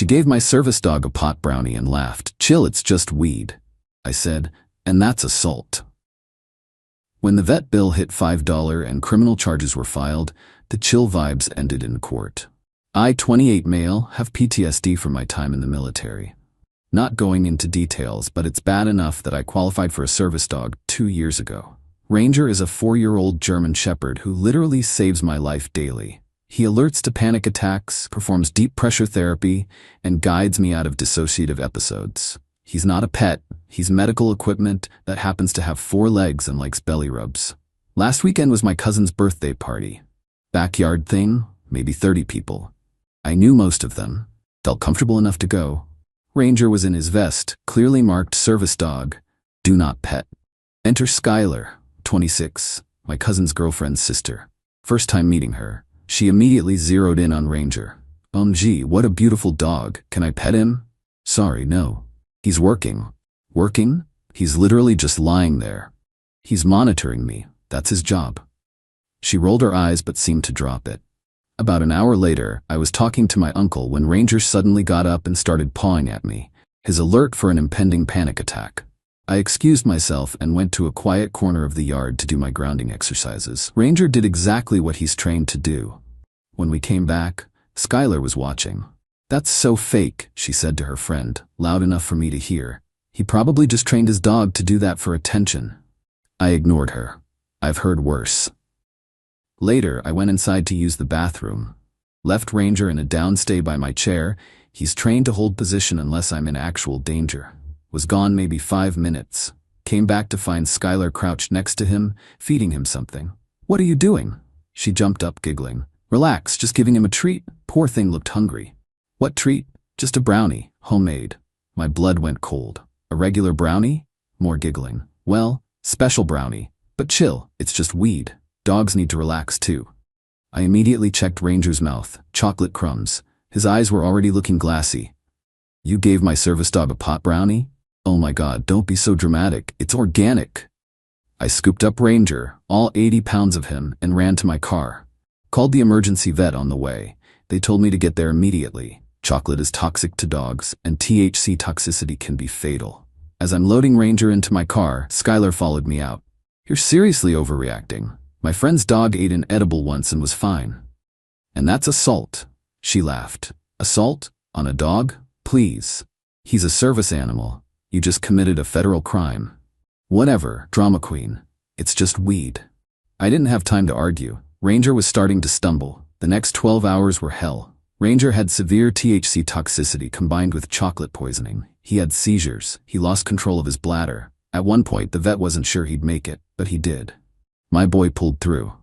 She gave my service dog a pot brownie and laughed. Chill, it's just weed, I said, and that's assault. When the vet bill hit $5 and criminal charges were filed, the chill vibes ended in court. I, 28 male, have PTSD from my time in the military. Not going into details, but it's bad enough that I qualified for a service dog 2 years ago. Ranger is a 4-year-old German Shepherd who literally saves my life daily. He alerts to panic attacks, performs deep pressure therapy, and guides me out of dissociative episodes. He's not a pet, he's medical equipment that happens to have 4 legs and likes belly rubs. Last weekend was my cousin's birthday party. Backyard thing, maybe 30 people. I knew most of them, felt comfortable enough to go. Ranger was in his vest, clearly marked service dog, do not pet. Enter Skylar, 26, my cousin's girlfriend's sister. First time meeting her, she immediately zeroed in on Ranger. Gee, what a beautiful dog, can I pet him? Sorry, no. He's working. Working? He's literally just lying there. He's monitoring me, that's his job. She rolled her eyes but seemed to drop it. About an hour later, I was talking to my uncle when Ranger suddenly got up and started pawing at me, his alert for an impending panic attack. I excused myself and went to a quiet corner of the yard to do my grounding exercises. Ranger did exactly what he's trained to do. When we came back, Skylar was watching. That's so fake, she said to her friend, loud enough for me to hear. He probably just trained his dog to do that for attention. I ignored her. I've heard worse. Later, I went inside to use the bathroom. Left Ranger in a downstay by my chair. He's trained to hold position unless I'm in actual danger. Was gone maybe 5 minutes. Came back to find Skylar crouched next to him, feeding him something. What are you doing? She jumped up, giggling. Relax, just giving him a treat. Poor thing looked hungry. What treat? Just a brownie, homemade. My blood went cold. A regular brownie? More giggling. Well, special brownie. But chill, it's just weed. Dogs need to relax too. I immediately checked Ranger's mouth. Chocolate crumbs. His eyes were already looking glassy. You gave my service dog a pot brownie? Oh my God, don't be so dramatic. It's organic. I scooped up Ranger, all 80 pounds of him, and ran to my car. Called the emergency vet on the way. They told me to get there immediately. Chocolate is toxic to dogs, and THC toxicity can be fatal. As I'm loading Ranger into my car, Skylar followed me out. You're seriously overreacting. My friend's dog ate an edible once and was fine. And that's assault. She laughed. Assault? On a dog? Please. He's a service animal. You just committed a federal crime. Whatever, drama queen. It's just weed. I didn't have time to argue. Ranger was starting to stumble. The next 12 hours were hell. Ranger had severe THC toxicity combined with chocolate poisoning. He had seizures. He lost control of his bladder. At one point, the vet wasn't sure he'd make it, but he did. My boy pulled through.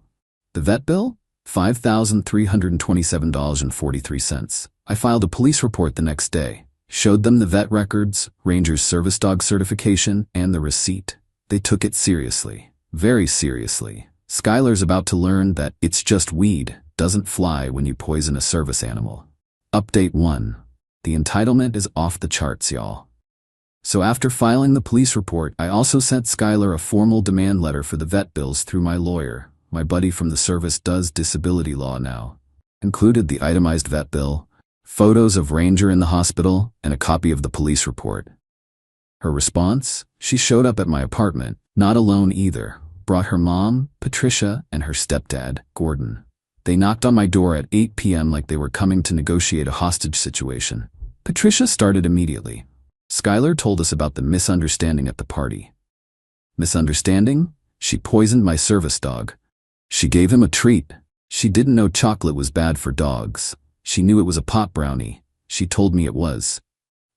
The vet bill? $5,327.43. I filed a police report the next day. Showed them the vet records, Ranger's service dog certification, and the receipt. They took it seriously. Very seriously. Skylar's about to learn that it's just weed doesn't fly when you poison a service animal. Update 1. The entitlement is off the charts, y'all. So after filing the police report, I also sent Skylar a formal demand letter for the vet bills through my lawyer. My buddy from the service does disability law now. Included the itemized vet bill, photos of Ranger in the hospital, and a copy of the police report. Her response? She showed up at my apartment, not alone either. Brought her mom, Patricia, and her stepdad, Gordon. They knocked on my door at 8 p.m. like they were coming to negotiate a hostage situation. Patricia started immediately. Skylar told us about the misunderstanding at the party. Misunderstanding? She poisoned my service dog. She gave him a treat. She didn't know chocolate was bad for dogs. She knew it was a pot brownie. She told me it was.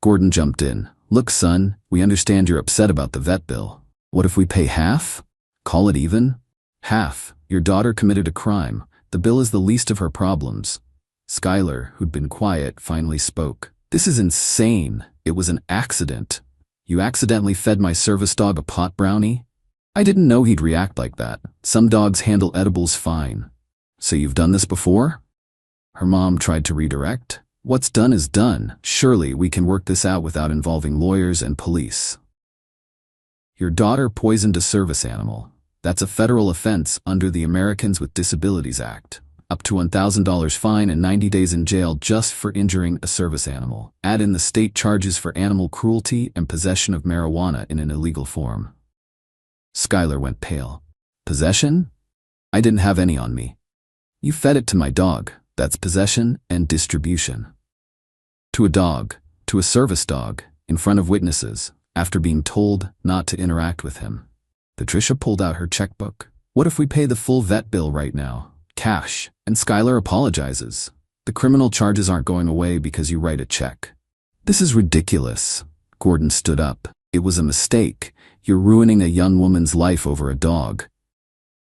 Gordon jumped in. Look, son, we understand you're upset about the vet bill. What if we pay half? Call it even? Half. Your daughter committed a crime. The bill is the least of her problems. Skylar, who'd been quiet, finally spoke. This is insane. It was an accident. You accidentally fed my service dog a pot brownie? I didn't know he'd react like that. Some dogs handle edibles fine. So you've done this before? Her mom tried to redirect. What's done is done. Surely we can work this out without involving lawyers and police. Your daughter poisoned a service animal. That's a federal offense under the Americans with Disabilities Act. up to $1,000 fine and 90 days in jail just for injuring a service animal. Add in the state charges for animal cruelty and possession of marijuana in an illegal form. Skylar went pale. Possession? I didn't have any on me. You fed it to my dog. That's possession and distribution. To a dog, to a service dog, in front of witnesses, after being told not to interact with him. Patricia pulled out her checkbook. What if we pay the full vet bill right now? Cash. And Skylar apologizes. The criminal charges aren't going away because you write a check. This is ridiculous. Gordon stood up. It was a mistake. You're ruining a young woman's life over a dog.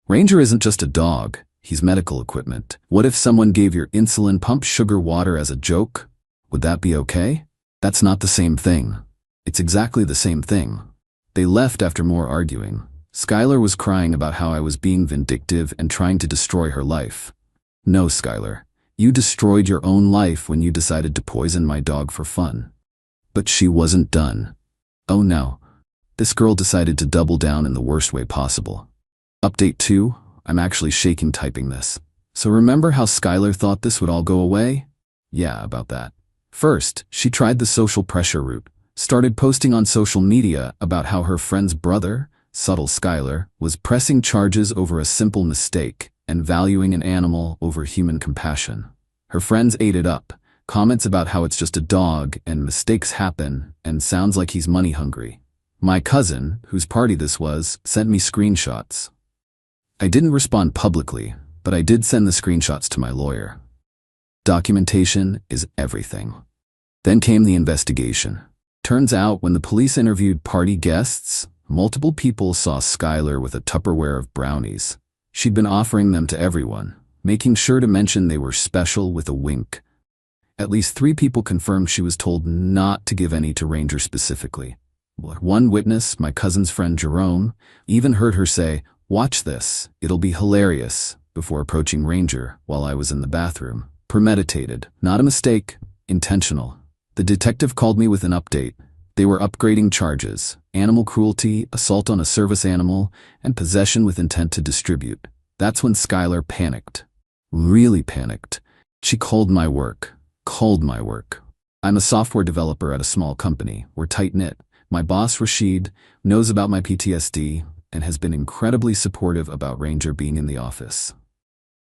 Ranger isn't just a dog. He's medical equipment. What if someone gave your insulin pump sugar water as a joke? Would that be okay? That's not the same thing. It's exactly the same thing. They left after more arguing. Skylar was crying about how I was being vindictive and trying to destroy her life. No, Skylar. You destroyed your own life when you decided to poison my dog for fun. But she wasn't done. Oh no. This girl decided to double down in the worst way possible. Update 2. I'm actually shaking typing this. So remember how Skylar thought this would all go away? Yeah, about that. First, she tried the social pressure route. Started posting on social media about how her friend's brother, subtle Skylar, was pressing charges over a simple mistake and valuing an animal over human compassion. Her friends ate it up. Comments about how it's just a dog and mistakes happen and sounds like he's money hungry. My cousin, whose party this was, sent me screenshots. I didn't respond publicly, but I did send the screenshots to my lawyer. Documentation is everything. Then came the investigation. Turns out when the police interviewed party guests, multiple people saw Skylar with a Tupperware of brownies. She'd been offering them to everyone, making sure to mention they were special with a wink. At least 3 people confirmed she was told not to give any to Ranger specifically. One witness, my cousin's friend Jerome, even heard her say, "Watch this, it'll be hilarious," before approaching Ranger while I was in the bathroom. Premeditated, not a mistake, intentional. The detective called me with an update. They were upgrading charges: animal cruelty, assault on a service animal, and possession with intent to distribute. That's when Skylar panicked. Really panicked. She called my work. I'm a software developer at a small company. We're tight-knit. My boss, Rashid, knows about my PTSD and has been incredibly supportive about Ranger being in the office.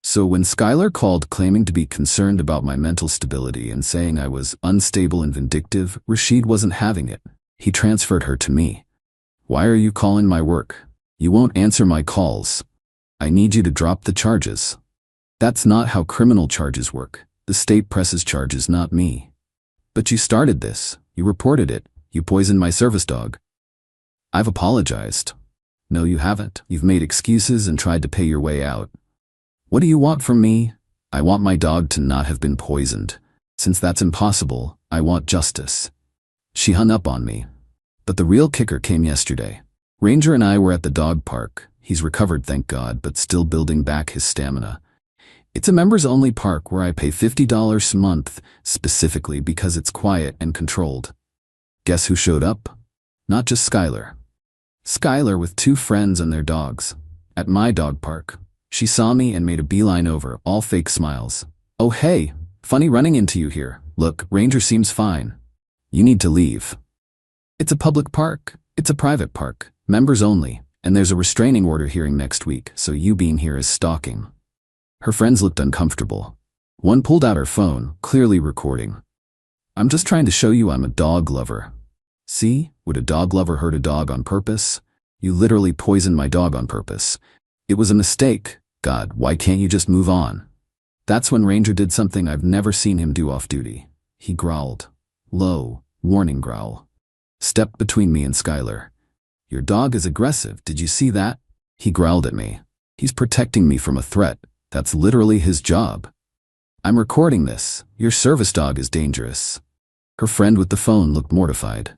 So when Skylar called claiming to be concerned about my mental stability and saying I was unstable and vindictive, Rashid wasn't having it. He transferred her to me. "Why are you calling my work? You won't answer my calls. I need you to drop the charges." That's not how criminal charges work. The state presses charges, not me. "But you started this. You reported it. You poisoned my service dog." "I've apologized." "No, you haven't. You've made excuses and tried to pay your way out." "What do you want from me?" "I want my dog to not have been poisoned. Since that's impossible, I want justice." She hung up on me. But the real kicker came yesterday. Ranger and I were at the dog park. He's recovered, thank God, but still building back his stamina. It's a members-only park where I pay $50 a month, specifically because it's quiet and controlled. Guess who showed up? Not just Skylar. Skylar with 2 friends and their dogs. At my dog park. She saw me and made a beeline over, all fake smiles. "Oh hey, funny running into you here. Look, Ranger seems fine. You need to leave." It's a public park. It's a private park. Members only. And there's a restraining order hearing next week, so you being here is stalking. Her friends looked uncomfortable. One pulled out her phone, clearly recording. "I'm just trying to show you I'm a dog lover." "See? Would a dog lover hurt a dog on purpose? You literally poisoned my dog on purpose. It was a mistake. God, why can't you just move on?" That's when Ranger did something I've never seen him do off duty. He growled. Low, warning growl. Stepped between me and Skylar. "Your dog is aggressive, did you see that?" He growled at me. He's protecting me from a threat. That's literally his job. "I'm recording this. Your service dog is dangerous." Her friend with the phone looked mortified.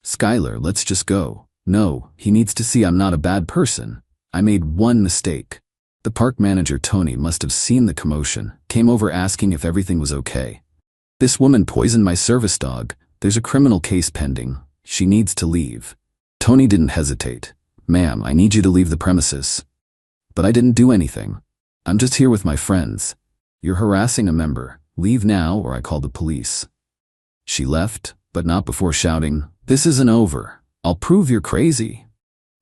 "Skylar, let's just go." "No, he needs to see I'm not a bad person. I made one mistake." The park manager, Tony, must have seen the commotion, came over asking if everything was okay. "This woman poisoned my service dog. There's a criminal case pending. She needs to leave." Tony didn't hesitate. "Ma'am, I need you to leave the premises." "But I didn't do anything. I'm just here with my friends." "You're harassing a member. Leave now or I call the police." She left, but not before shouting, "This isn't over. I'll prove you're crazy."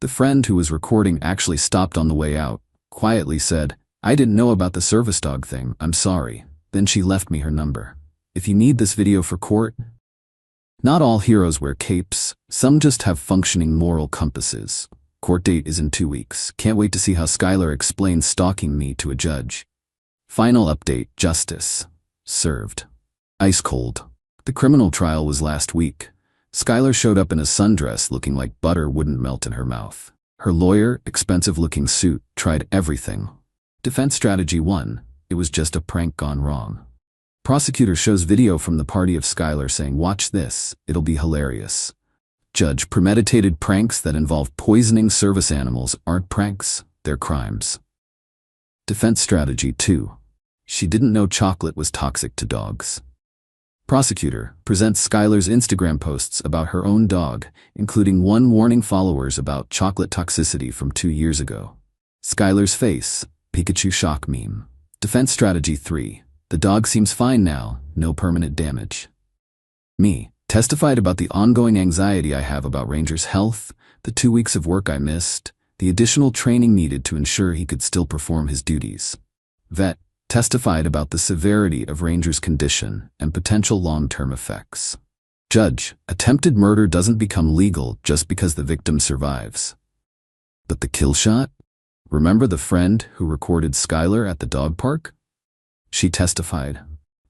The friend who was recording actually stopped on the way out, quietly said, "I didn't know about the service dog thing. I'm sorry." Then she left me her number. If you need this video for court, not all heroes wear capes. Some just have functioning moral compasses. Court date is in 2 weeks. Can't wait to see how Skylar explains stalking me to a judge. Final update, justice served. Ice cold. The criminal trial was last week. Skylar showed up in a sundress looking like butter wouldn't melt in her mouth. Her lawyer, expensive-looking suit, tried everything. Defense strategy 1. It was just a prank gone wrong. Prosecutor shows video from the party of Skylar saying, "Watch this, it'll be hilarious." Judge, premeditated pranks that involve poisoning service animals aren't pranks, they're crimes. Defense strategy 2. She didn't know chocolate was toxic to dogs. Prosecutor presents Skylar's Instagram posts about her own dog, including one warning followers about chocolate toxicity from 2 years ago. Skylar's face, Pikachu shock meme. Defense strategy 3. The dog seems fine now, no permanent damage. Me testified about the ongoing anxiety I have about Ranger's health, the 2 weeks of work I missed, the additional training needed to ensure he could still perform his duties. Vet testified about the severity of Ranger's condition and potential long-term effects. Judge, attempted murder doesn't become legal just because the victim survives. But the kill shot? Remember the friend who recorded Skylar at the dog park? She testified.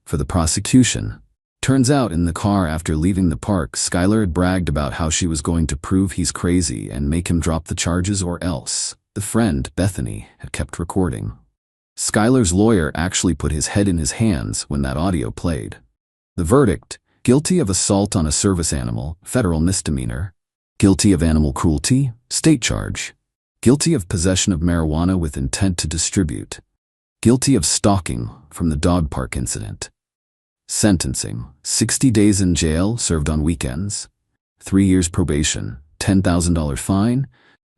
For the prosecution, turns out in the car after leaving the park, Skylar had bragged about how she was going to prove he's crazy and make him drop the charges or else. The friend, Bethany, had kept recording. Skylar's lawyer actually put his head in his hands when that audio played. The verdict: guilty of assault on a service animal, federal misdemeanor. Guilty of animal cruelty, state charge. Guilty of possession of marijuana with intent to distribute. Guilty of stalking from the dog park incident. Sentencing: 60 days in jail served on weekends, 3 years probation, $10,000 fine,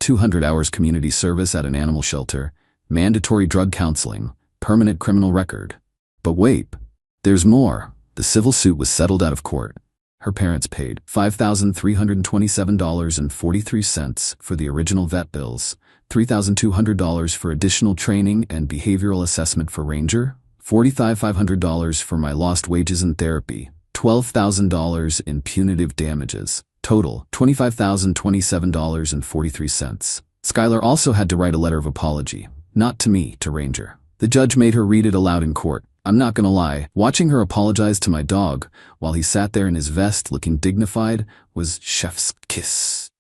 200 hours community service at an animal shelter, mandatory drug counseling, permanent criminal record. But wait, there's more. The civil suit was settled out of court. Her parents paid $5,327.43 for the original vet bills, $3,200 for additional training and behavioral assessment for Ranger, $45,500 for my lost wages and therapy, $12,000 in punitive damages, total $25,027.43. Skylar also had to write a letter of apology. Not to me, to Ranger. The judge made her read it aloud in court. I'm not gonna lie, watching her apologize to my dog while he sat there in his vest looking dignified was chef's kiss.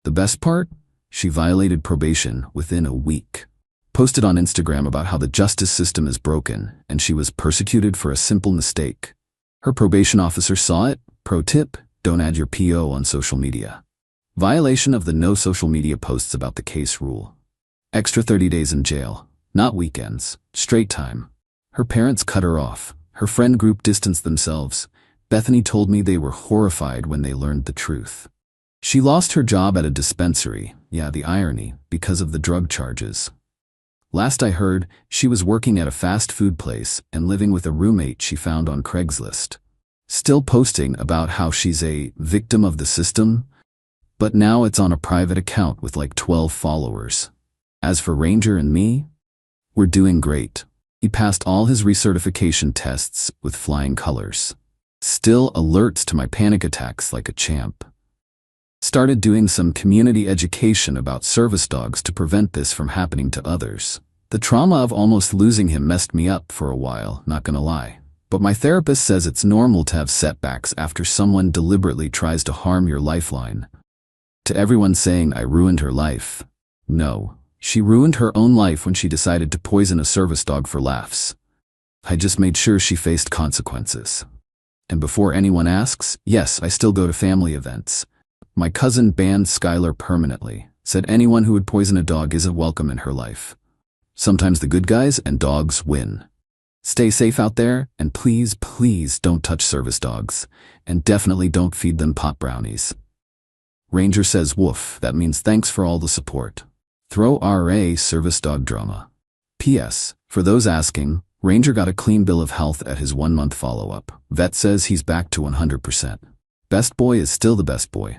The best part? She violated probation within a week. Posted on Instagram about how the justice system is broken and she was persecuted for a simple mistake. Her probation officer saw it. Pro tip: don't add your PO on social media. Violation of the no social media posts about the case rule. Extra 30 days in jail. Not weekends. Straight time. Her parents cut her off. Her friend group distanced themselves. Bethany told me they were horrified when they learned the truth. She lost her job at a dispensary, yeah, the irony, because of the drug charges. Last I heard, she was working at a fast food place and living with a roommate she found on Craigslist. Still posting about how she's a victim of the system, but now it's on a private account with like 12 followers. As for Ranger and me, we're doing great. He passed all his recertification tests with flying colors. Still alerts to my panic attacks like a champ. Started doing some community education about service dogs to prevent this from happening to others. The trauma of almost losing him messed me up for a while, not gonna lie. But my therapist says it's normal to have setbacks after someone deliberately tries to harm your lifeline. To everyone saying I ruined her life, no. She ruined her own life when she decided to poison a service dog for laughs. I just made sure she faced consequences. And before anyone asks, yes, I still go to family events. My cousin banned Skylar permanently, said anyone who would poison a dog isn't welcome in her life. Sometimes the good guys and dogs win. Stay safe out there, and please, please don't touch service dogs, and definitely don't feed them pot brownies. Ranger says woof, that means thanks for all the support. Throw RA service dog drama. P.S. For those asking, Ranger got a clean bill of health at his 1-month follow-up. Vet says he's back to 100%. Best boy is still the best boy.